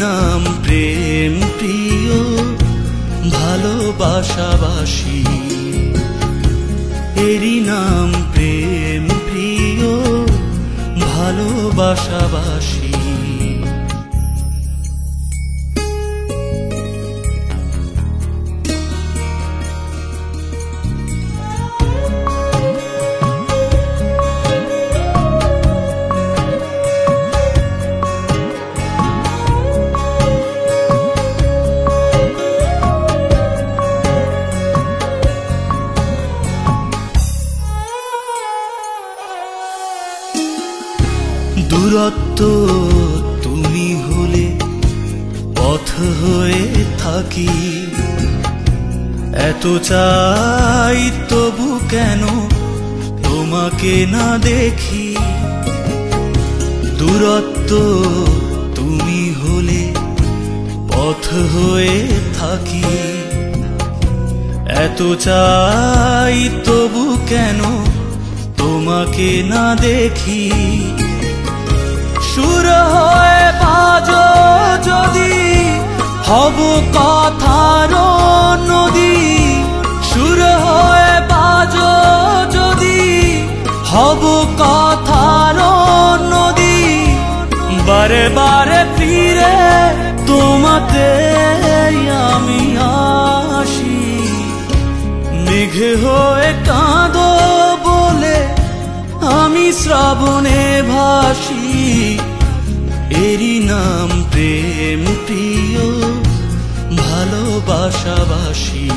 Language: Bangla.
নাম প্রেম প্রিয় ভালোবাসাবাসী, এরই নাম প্রেম প্রিয় ভালোবাসাবাসী। দূরত্ব তুমি হলে পথ হয়ে থাকি, এত চাই তবু কেন তোমাকে না দেখি। দূরত্ব তুমি হলে পথ হয়ে থাকি, এত চাই তবু কেন তোমাকে না দেখি। সুর হয়ে বাজো যদি হব কথার নদী, সুর হয়ে বাজো যদি হব কথার নদী। বারে বারে ফিরে তোমাতে আমি আসি, মেঘে হয়ে কাঁদো বলে আমি শ্রাবণে ভাসি। এরই নাম প্রেম প্রিয় ভালোবাসাবাসী।